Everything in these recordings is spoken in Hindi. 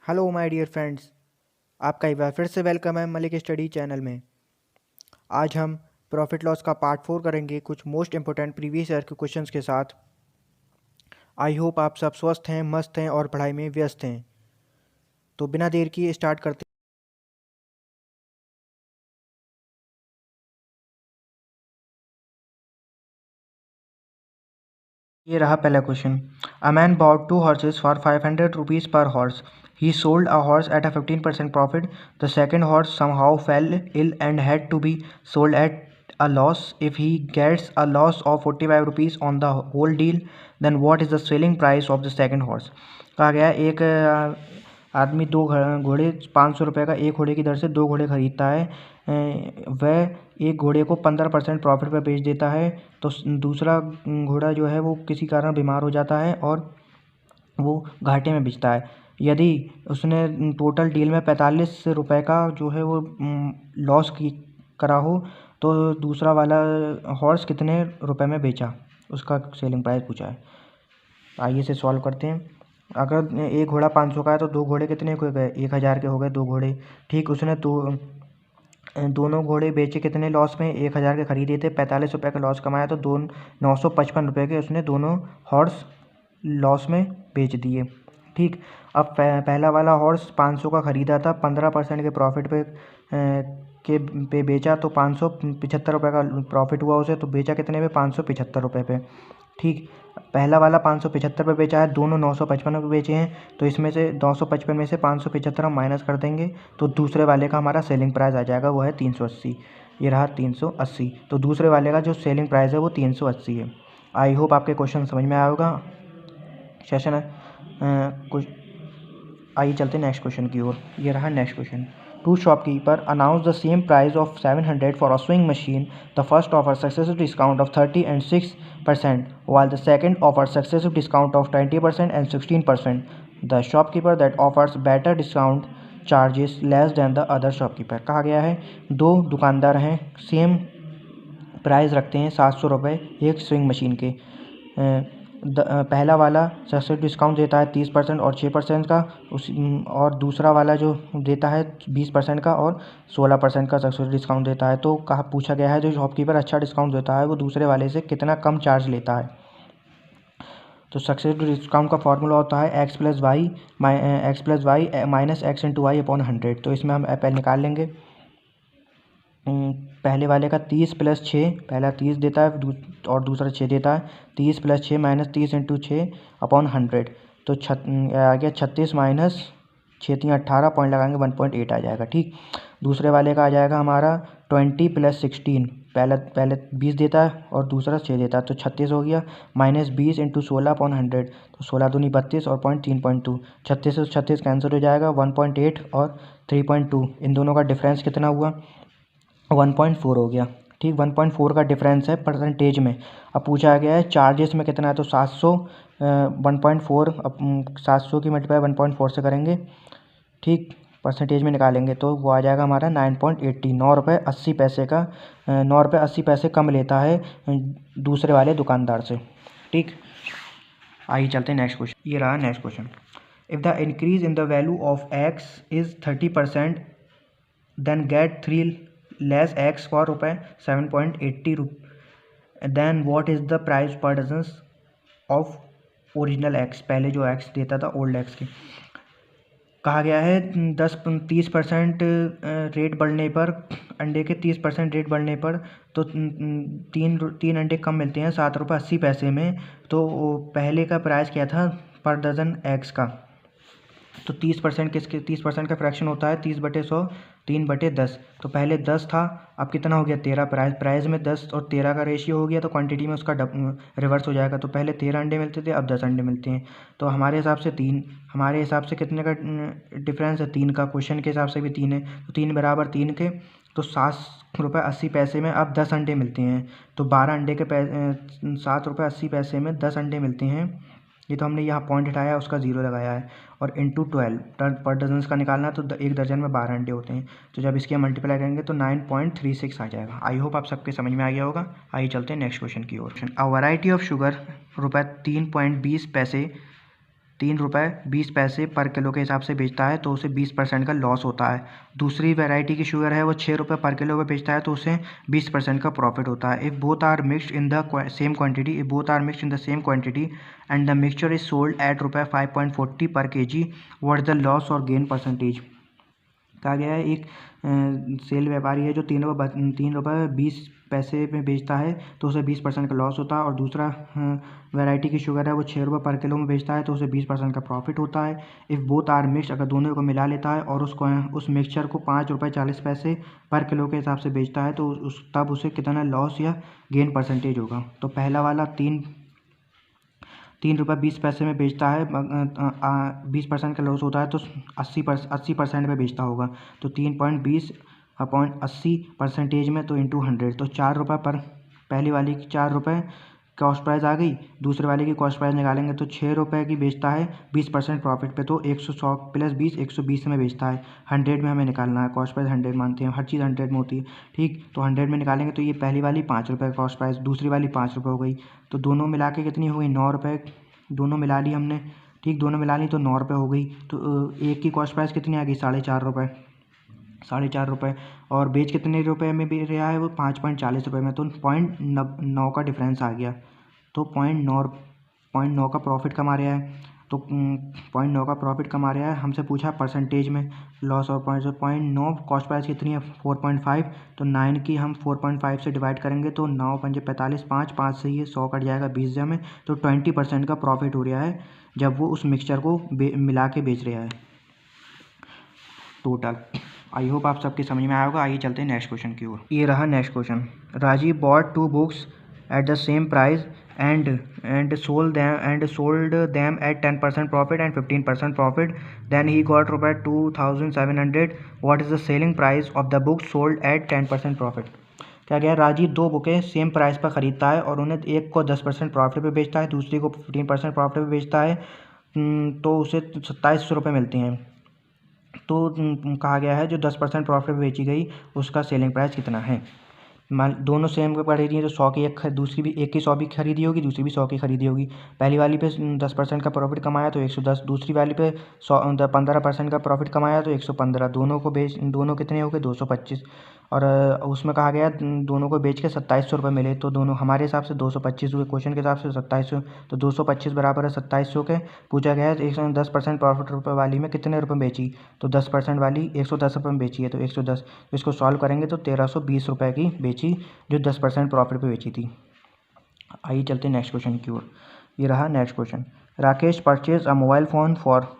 Hello my dear friends. आपका एक बार फिर से वेलकम है मलिक स्टडी चैनल में। आज हम प्रॉफिट लॉस का पार्ट 4 करेंगे कुछ मोस्ट इंपोर्टेंट प्रीवियस ईयर के क्वेश्चंस के साथ। आई होप आप सब स्वस्थ हैं, मस्त हैं और पढ़ाई में व्यस्त हैं। तो बिना देर किए स्टार्ट करते हैं। ये रहा पहला question. A man bot 2 horses for 500 rupees पर horse. He sold a horse at a 15% profit. The second horse somehow fell ill and had to be sold at a loss. If he gets a loss of 45 rupees on the whole deal, then what is the selling price of the second horse? कहा गया एक आदमी दो घोड़े 500 रुपये का एक घोड़े की दर से दो घोड़े खरीदता है। वह एक घोड़े को 15% प्रॉफिट पर बेच देता है। तो दूसरा घोड़ा जो है वो किसी कारण बीमार हो जाता है और वो घाटे में बेचता है। यदि उसने टोटल डील में 45 रुपये का जो है वो लॉस की करा हो तो दूसरा वाला हॉर्स कितने रुपए में बेचा, उसका सेलिंग प्राइस पूछा है। आइए इसे सॉल्व करते हैं। अगर एक घोड़ा 500 का है तो दो घोड़े कितने हो गए, 1000 के हो गए दो घोड़े। ठीक, उसने दोनों घोड़े बेचे कितने लॉस में, 1000 के खरीदे थे, 45 रुपये का लॉस कमाया तो 955 रुपये के उसने दोनों हॉर्स लॉस में बेच दिए। ठीक, अब पहला वाला हॉर्स 500 का ख़रीदा था, 15% के प्रॉफिट पे बेचा तो 575 रुपये का प्रॉफिट हुआ उसे। तो बेचा कितने पे, 575 रुपये पे। ठीक, पहला वाला 575 पे बेचा है, दोनों 955 पे बेचे हैं। तो इसमें से 955 में से 575 हम माइनस कर देंगे तो दूसरे वाले का हमारा सेलिंग प्राइस आ जाएगा, वो है 380। ये रहा 380। तो दूसरे वाले का जो सेलिंग प्राइस है वो 380 है। आई होप आपके क्वेश्चन समझ में आया होगा। सेशन है कुछ। आइए चलते नेक्स्ट क्वेश्चन की ओर। ये रहा next question. Two shopkeeper announce the same price of 700 for a swing machine. The first offer successive discount of 30 and 6%, while the second offers successive discount of 20% and 16%. The shopkeeper that offers better discount charges less than the other shopkeeper. कहा गया है दो दुकानदार हैं, सेम प्राइस रखते हैं 700 रुपये एक स्विंग मशीन के। पहला वाला सक्सेस डिस्काउंट देता है 30% और 6% का, और दूसरा वाला जो देता है 20% का और 16% का सक्सेस डिस्काउंट देता है। तो कहा पूछा गया है जो शॉपकीपर अच्छा डिस्काउंट देता है वो दूसरे वाले से कितना कम चार्ज लेता है। तो सक्सेस डिस्काउंट का फॉर्मूला होता है x plus y minus x into y upon 100। तो इसमें हम पहले निकाल लेंगे। पहले वाले का 30 + 6, पहला 30 देता है और दूसरा 6 देता है। 30 + 6 माइनस 30 इंटू 6 अपॉन 100। तो आ गया 36 माइनस 6 3 18 पॉइंट लगाएंगे 1.8 आ जाएगा। ठीक, दूसरे वाले का आ जाएगा हमारा 20 + 16, पहले 20 देता है और दूसरा 6 देता है तो 36 हो गया। माइनस 20 इंटू 16 अपॉन 100, तो 16 दूनी 32 और 3.2। 36 से 36 कैंसिल हो जाएगा। 1.8 और 3.2 इन दोनों का डिफरेंस कितना हुआ, 1.4 हो गया। ठीक, 1.4 का डिफरेंस है परसेंटेज में। अब पूछा गया है चार्जेस में कितना है, तो 700 1.4 700 की मल्टीप्लाई 1.4 से करेंगे। ठीक, परसेंटेज में निकालेंगे तो वो आ जाएगा हमारा 9.80। 9 रुपये 80 पैसे का 9 रुपये 80 पैसे कम लेता है दूसरे वाले दुकानदार से। ठीक, आइए चलते हैं नेक्स्ट क्वेश्चन। ये रहा next question. If the increase in the value of x is 30%, then get 3 less x for रुपये 7.80 then what is the price per dozen of original x, पहले जो x देता था ओल्ड x की। कहा गया है 30% रेट बढ़ने पर, अंडे के 30% रेट बढ़ने पर तो तीन अंडे कम मिलते हैं 7 रुपये 80 पैसे में। तो पहले का प्राइस क्या था पर डज़न एक्स का, तो 30% किसके 30% का फ्रैक्शन होता है 30/100, 3/10। तो पहले 10 था, अब कितना हो गया 13। प्राइस में 10 और 13 का रेशियो हो गया तो क्वांटिटी में उसका रिवर्स हो जाएगा। तो पहले 13 अंडे मिलते थे, अब 10 अंडे मिलते हैं। तो हमारे हिसाब से 3, हमारे हिसाब से कितने का डिफरेंस है 3 का, क्वेश्चन के हिसाब से भी 3 है। तो 3 बराबर 3 के, तो 7 रुपये 80 पैसे में अब 10 अंडे मिलते हैं। तो 12 अंडे के 7 रुपये 80 पैसे में 10 अंडे मिलते हैं। ये तो हमने यहाँ पॉइंट हटाया, उसका 0 लगाया है। और इंटू 12 पर डजन का निकालना है तो एक दर्जन में 12 अंडे होते हैं। तो जब इसके मल्टीप्लाई करेंगे तो 9.36 आ जाएगा। आई होप आप सबके समझ में आ गया होगा। आइए चलते हैं नेक्स्ट क्वेश्चन की ओर। अ वैरायटी ऑफ शुगर ₹3.20 ₹3.20 पर किलो के हिसाब से बेचता है तो उसे 20% का लॉस होता है। दूसरी वैरायटी की शुगर है वो ₹6 पर किलो में बेचता है तो उसे 20% का प्रॉफिट होता है। If both are mixed in the same quantity and the mixture is sold at ₹5.40 per kg, what is the loss और गेन परसेंटेज। कहा गया है एक सेल व्यापारी है जो ₹3.20 में बेचता है तो उसे 20% का लॉस होता है, और दूसरा वैरायटी की शुगर है वो ₹6 पर किलो में बेचता है तो उसे 20% का प्रॉफिट होता है। इफ़ बोथ आर मिक्स, अगर दोनों को मिला लेता है और उस मिक्सचर को ₹5.40 पर किलो के हिसाब से बेचता है तो तब उसे कितना लॉस या गेन परसेंटेज होगा। तो पहला वाला ₹3.20 में बेचता है, 20% का लॉस होता है तो 80% में बेचता होगा। तो 3.20 अपॉन 80% में तो इंटू 100, तो ₹4 पर, पहली वाली की ₹4 कॉस्ट प्राइस आ गई। दूसरे वाले की कॉस्ट प्राइस निकालेंगे तो ₹6 की बेचता है 20% प्रॉफिट पे, तो 100 प्लस 20 120 में बेचता है। 100 में हमें निकालना है, कॉस्ट प्राइस 100 मानते हैं, हर चीज़ 100 में होती है। ठीक, तो 100 में निकालेंगे तो ये पहली वाली ₹5 कॉस्ट प्राइस, दूसरी वाली ₹5 हो गई, तो दोनों मिला के कितनी हो गई ₹9। दोनों मिला ली हमने, ठीक, दोनों मिला ली तो ₹9 हो गई। तो एक की कॉस्ट प्राइस कितनी आ गई ₹4.5, ₹4.5, और बेच कितने रुपए में बेच रहा है वो ₹5.40 में, तो 0.9 का डिफरेंस आ गया। तो 0.9 का प्रॉफिट कमा रहा है। तो 0.9 का प्रॉफिट कमा रहा है, हमसे पूछा परसेंटेज में लॉस और 0.9, कॉस्ट प्राइस कितनी है 4.5, तो 9 की हम 4.5 से डिवाइड करेंगे तो 9 पंजे 45, 5 से ये 100 कट जाएगा 20 में, तो 20% का प्रॉफिट हो रहा है जब वो उस मिक्सचर को मिला के बेच रहा है टोटल। आई होप आप सबके समझ में आया होगा। आइए चलते हैं नेक्स्ट क्वेश्चन की ओर। ये रहा next question. Rajeev bought 2 books at the same price and sold them at 10% profit and 15% profit. Then he got ₹2,700. What is the selling price of the book sold at 10% profit? क्या गया, राजीव 2 बुकें सेम प्राइस पर ख़रीदता है और उन्हें एक को 10% प्रॉफिट पे बेचता है, दूसरी को 15% प्रॉफिट पे बेचता है, तो उसे ₹2700 मिलते हैं। तो कहा गया है जो 10% प्रॉफिट पे बेची गई उसका सेलिंग प्राइस कितना है। दोनों सेम पे पड़ी रही है तो 100 की एक, दूसरी भी एक की 100 भी खरीदी होगी, दूसरी भी 100 की खरीदी होगी। पहली वाली पे 10% का प्रॉफिट कमाया तो 110, दूसरी वाली पे 15% का प्रॉफिट कमाया तो 115। दोनों कितने हो गए 225, और उसमें कहा गया दोनों को बेच के ₹2700 मिले, तो दोनों हमारे हिसाब से 225 हुए, क्वेश्चन के हिसाब से 2700, तो 225 बराबर है 2700 के। पूछा गया है 110% प्रॉफिट रुपये वाली में कितने रुपये बेची, तो 10% वाली ₹110 में बेची है तो 110, तो इसको सॉल्व करेंगे तो ₹1320 की बेची जो 10% प्रॉफिट पे बेची थी। आइए चलते हैं नेक्स्ट क्वेश्चन की ओर। ये रहा next question. Rakesh purchase a mobile phone for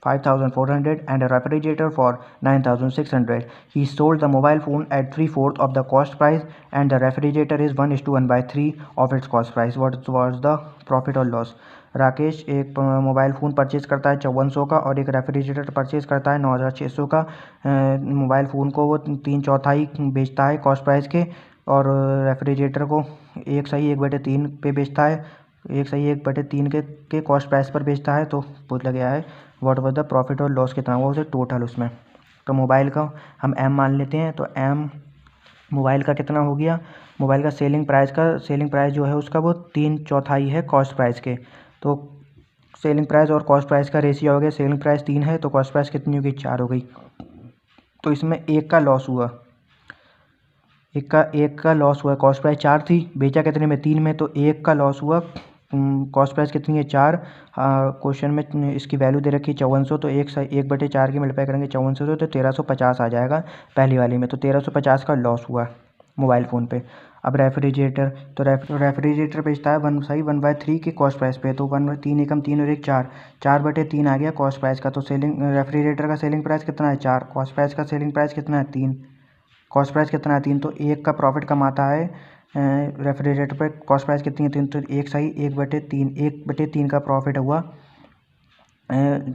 5,400 and a refrigerator for 9,600. He sold the mobile phone at 3/4 of the cost price and the refrigerator is 1:1/3 of its cost price. What was the profit or loss? Rakesh एक मोबाइल फ़ोन परचेज़ करता है 5400 का और एक रेफ्रिजरेटर परचेज़ करता है 9600 का। मोबाइल फ़ोन को वो 3/4 बेचता है कॉस्ट प्राइस के, और रेफ्रिजरेटर को 1/1/3 पे बेचता है, 1/1/3 के कॉस्ट प्राइस पर बेचता है। तो बोला गया है व्हाट वाज द प्रॉफिट और लॉस कितना हुआ उसे टोटल उसमें। तो मोबाइल का हम एम मान लेते हैं, तो एम मोबाइल का कितना हो गया, मोबाइल का सेलिंग प्राइस जो है उसका वो 3/4 है कॉस्ट प्राइस के। तो सेलिंग प्राइस और कॉस्ट प्राइस का रेशियो हो गया, सेलिंग प्राइस 3 है तो कॉस्ट प्राइस कितनी हो गई 4 हो गई। तो इसमें एक का लॉस हुआ, एक का लॉस हुआ, कॉस्ट प्राइस 4 थी, बेचा कितने में 3 में, तो एक का लॉस हुआ। कॉस्ट प्राइस कितनी है 4, क्वेश्चन में इसकी वैल्यू दे रखी है 5400, तो 1/4 की मल्टीप्लाई करेंगे 5400 से तो 1350 आ जाएगा पहली वाली में, तो 1350 का लॉस हुआ मोबाइल फ़ोन पे। अब रेफ्रिजरेटर, तो रेफ्रिजरेटर बेचता है 1/3 की कॉस्ट प्राइस पे, तो 1/3 एकम 3 और 1 4, 4/3 आ गया कॉस्ट प्राइस का। तो रेफ्रिजरेटर का सेलिंग प्राइस कितना है 4, कॉस्ट प्राइस का सेलिंग प्राइस कितना है 3, कॉस्ट प्राइस कितना है 3, तो 1 का प्रॉफिट कमाता है रेफ्रिजरेटर पे, कॉस्ट प्राइस कितनी है 3, तो 1/3 का प्रॉफिट हुआ।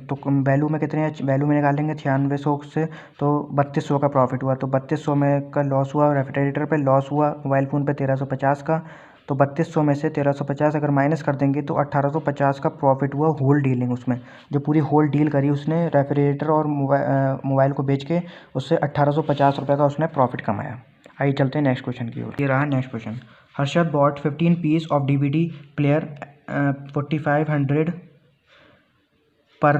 तो वैल्यू में कितने, वैल्यू में निकालेंगे 9600 से, तो 3200 का प्रॉफिट हुआ। तो 3200 में का लॉस हुआ, रेफ्रिजरेटर पे लॉस हुआ मोबाइल फ़ोन पे 1350 का, तो 3200 में से 1350 अगर माइनस कर देंगे तो 1850 का प्रॉफिट हुआ होल डीलिंग उसमें, जो पूरी होल डील करी उसने रेफ्रिजरेटर और मोबाइल को बेच के, उससे 1850 का उसने प्रॉफिट कमाया। आइए चलते हैं नेक्स्ट क्वेश्चन की ओर। ये रहा next question. Harshad bought 15 piece of DVD player 4500 per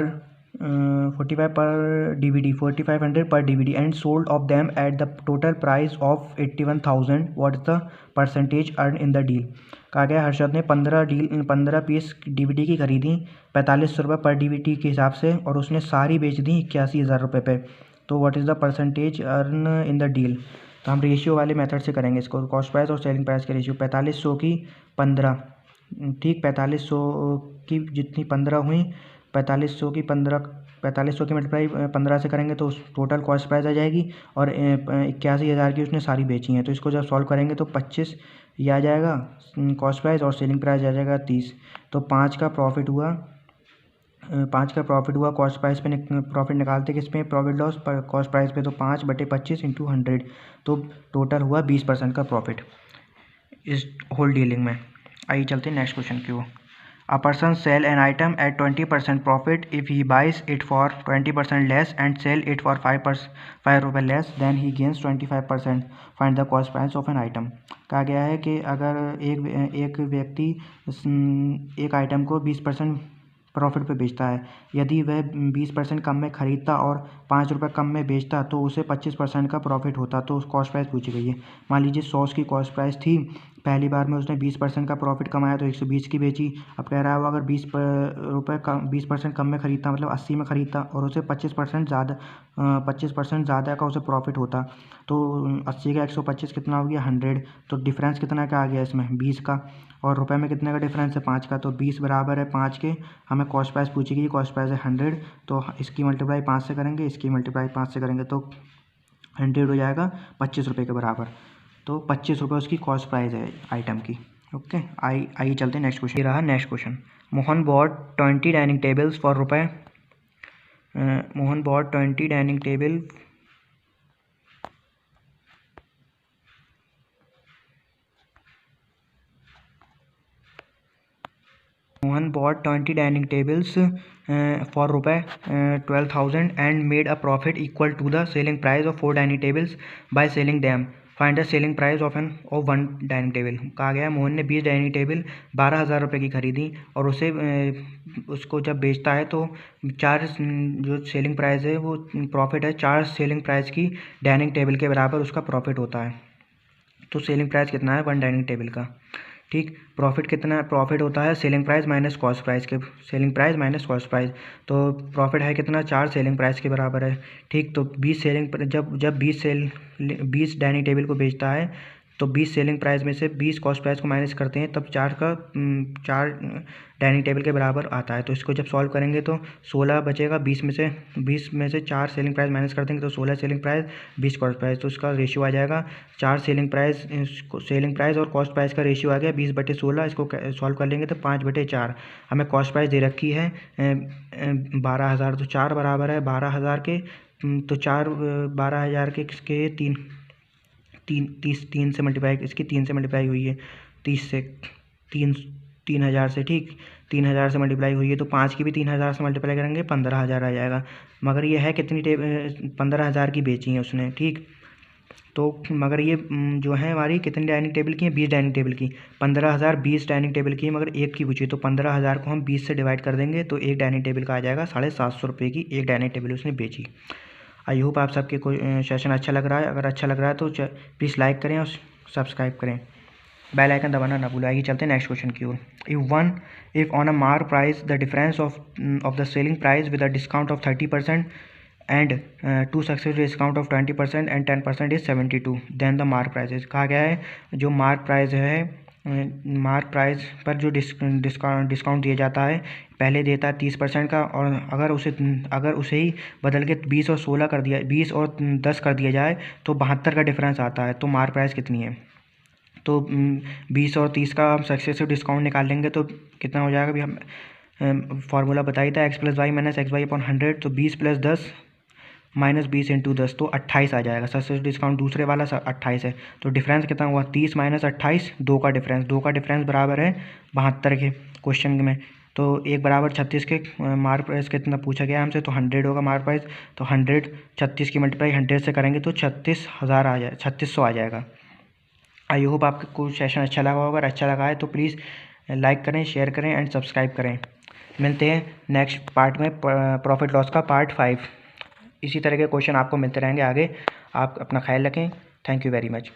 45 per DVD, 4500 per DVD and sold of them at the total price of 81,000. What is the percentage earned in the deal? कहा गया हर्षद ने 15 पीस DVD की खरीदी 4500 रुपये पर DVD के हिसाब से और उसने सारी बेच दी 81,000 रुपये पे। तो what is the percentage earn in the deal? तो हम रेशियो वाले मेथड से करेंगे इसको, कॉस्ट प्राइस और सेलिंग प्राइस के रेशियो। 4500 की 15, ठीक, 4500 की जितनी 15 हुई, 4500 की मल्टीप्लाई 15 से करेंगे तो टोटल कॉस्ट प्राइस आ जाएगी और 81,000 की उसने सारी बेची हैं। तो इसको जब सॉल्व करेंगे तो 25 ये आ जाएगा कॉस्ट प्राइस और सेलिंग प्राइस आ जाएगा 30। तो 5 का प्रॉफिट हुआ, कॉस्ट प्राइस पे प्रॉफिट निकालते किस पे, प्रॉफिट लॉस पर कॉस्ट प्राइस पे। तो 5/25 × 100, तो टोटल हुआ 20% का प्रॉफिट इस होल डीलिंग में। आइए चलते हैं नेक्स्ट क्वेश्चन की ओर। A person sell an item at 20% profit if he buys it for 20% less and sell it for 5 रुपये less, then he gains 25%. Find the cost price of an item. कहा गया है कि अगर एक व्यक्ति एक आइटम को 20% प्रॉफिट पे बेचता है, यदि वह 20% कम में ख़रीदता और 5 रुपये कम में बेचता तो उसे 25% का प्रॉफिट होता। तो कॉस्ट प्राइस पूछी गई है। मान लीजिए सॉस की कॉस्ट प्राइस थी, पहली बार में उसने 20% का प्रॉफिट कमाया तो 120 की बेची। अब कह रहा है वो अगर 20% कम में ख़रीदता, मतलब 80 में ख़रीदता और उसे 25% ज़्यादा का उसे प्रॉफिट होता, तो 80 का 125 कितना हो गया, 100। तो डिफरेंस कितना का आ गया इसमें, 20 का, और रुपए में कितने का डिफरेंस है, 5 का। तो 20 बराबर है 5 के। हमें कॉस्ट प्राइस पूछी गई, कॉस्ट प्राइस है 100, तो इसकी मल्टीप्लाई 5 से करेंगे, इसकी मल्टीप्लाई 5 से करेंगे तो 100 हो जाएगा 25 रुपये के बराबर। तो 25 रुपये उसकी कॉस्ट प्राइस है आइटम की। ओके, आइए चलते हैं नेक्स्ट क्वेश्चन। ये रहा next question. Mohan bought 20 dining tables for रुपये Mohan bought 20 dining table Mohan bought 20 dining tables for रुपये 12,000 and made a profit equal to the selling price of 4 dining tables by selling them. Find the selling price of one dining table. कहा गया मोहन ने 20 डाइनिंग टेबल 12,000 रुपये की खरीदी और उसको जब बेचता है तो 4 जो सेलिंग प्राइस है वो प्रॉफिट है 4 सेलिंग प्राइस की डाइनिंग टेबल के बराबर उसका प्रॉफिट होता है। तो सेलिंग प्राइस कितना है 1 डाइनिंग टेबल का, ठीक। प्रॉफिट कितना, प्रॉफिट होता है selling price minus cost price के, selling price minus cost price. तो प्रॉफिट है कितना, 4 सेलिंग प्राइस के बराबर है, ठीक। तो 20 सेलिंग जब 20 डाइनिंग टेबल को बेचता है तो 20 सेलिंग प्राइस में से 20 कॉस्ट प्राइस को माइनस करते हैं, तब 4 डाइनिंग टेबल के बराबर आता है। तो इसको जब सॉल्व करेंगे तो 16 बचेगा, 20 में से 4 सेलिंग प्राइस माइनस कर देंगे तो 16 सेलिंग प्राइस 20 कॉस्ट प्राइस। तो इसका रेशियो आ जाएगा 4 सेलिंग प्राइस और कॉस्ट प्राइस का रेशियो आ गया 20/16। इसको सॉल्व कर लेंगे तो 5/4। हमें कॉस्ट प्राइस दे रखी है 12,000, तो 4 बराबर है 12,000 के, तो 4 12,000 के किसके 3 से मल्टीप्लाई, इसकी 3 से मल्टीप्लाई हुई है, 3,000 से, ठीक। 3,000 से मल्टीप्लाई हुई है तो 5 की भी 3,000 से मल्टीप्लाई करेंगे 15,000 आ जाएगा। मगर ये है कितनी 15,000 की बेची है उसने, ठीक। तो मगर ये जो है हमारी कितनी डाइनिंग टेबल की है, 20 डाइनिंग टेबल की। 15,000 20 डाइनिंग टेबल की है मगर एक की पूछी, तो 15,000 को हम 20 से डिवाइड कर देंगे तो एक डाइनिंग टेबल का आ जाएगा 750 रुपये की एक डाइनिंग टेबल उसने बेची। आई होप आप सबके कोई सेशन अच्छा लग रहा है। अगर अच्छा लग रहा है तो प्लीज़ लाइक करें और सब्सक्राइब करें, बेल आइकन दबाना ना भूलें। आइए चलते हैं नेक्स्ट क्वेश्चन की ओर। If on a mark price the difference of the selling price with a discount of 30% and 2 successful discount of 20% and 10% is 72, then the mark price. कहा गया है जो मार्क प्राइस है, मार्क प्राइस पर जो डिस्काउंट दिया जाता है, पहले देता है 30% का, और अगर उसे ही बदल के 20 और 16 कर दिया, 20 और 10 कर दिया जाए तो 72 का डिफरेंस आता है। तो मार्क प्राइस कितनी है, तो 20 और 30 का हम सक्सेसिव डिस्काउंट निकाल लेंगे तो कितना हो जाएगा, अभी हम फार्मूला बताई था x + y - xy/100। तो 20 + 10 - 20 × 10 तो 28 आ जाएगा। सक्सेसिव डिस्काउंट दूसरे वाला 28 है, तो डिफरेंस कितना हुआ 30 - 28, 2 का डिफरेंस बराबर है 72 के क्वेश्चन में। तो 1 बराबर 36 के मार्क प्राइस कितना पूछा गया हमसे, तो 100 होगा मार्क प्राइस। तो 100 36 की मल्टीप्लाई 100 से करेंगे तो 36,000 आ जाए 3600 आ जाएगा। आई होप आपको सेशन अच्छा लगा होगा। अगर अच्छा लगा है तो प्लीज़ लाइक करें, शेयर करें एंड सब्सक्राइब करें। मिलते हैं नेक्स्ट पार्ट में, प्रॉफिट लॉस का पार्ट 5। इसी तरह के क्वेश्चन आपको मिलते रहेंगे आगे। आप अपना ख्याल रखें। Thank you very much.